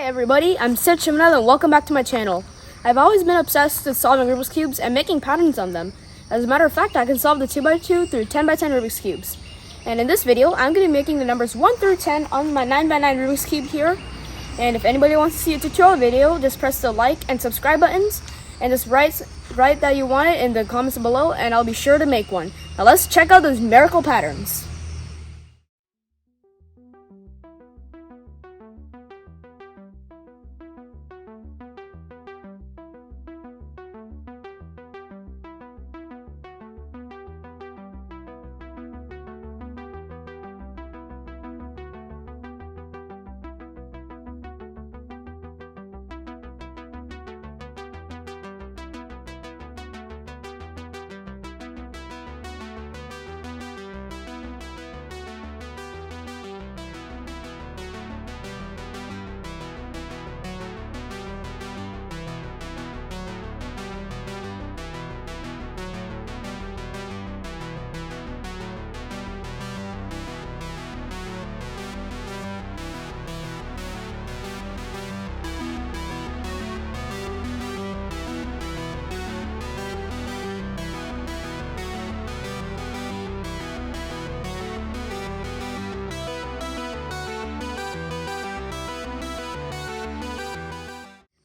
everybody, I'm Sitchimanel and welcome back to my channel. I've always been obsessed with solving Rubik's Cubes and making patterns on them. As a matter of fact, I can solve the 2x2 through 10x10 Rubik's Cubes. And in this video, I'm going to be making the numbers 1 through 10 on my 9x9 Rubik's Cube here. And if anybody wants to see a tutorial video, just press the like and subscribe buttons and just write that you want it in the comments below and I'll be sure to make one. Now let's check out those numerical patterns.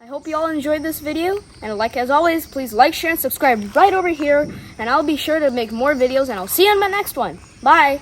I hope you all enjoyed this video, and like as always, please like, share, and subscribe right over here, and I'll be sure to make more videos, and I'll see you in my next one. Bye!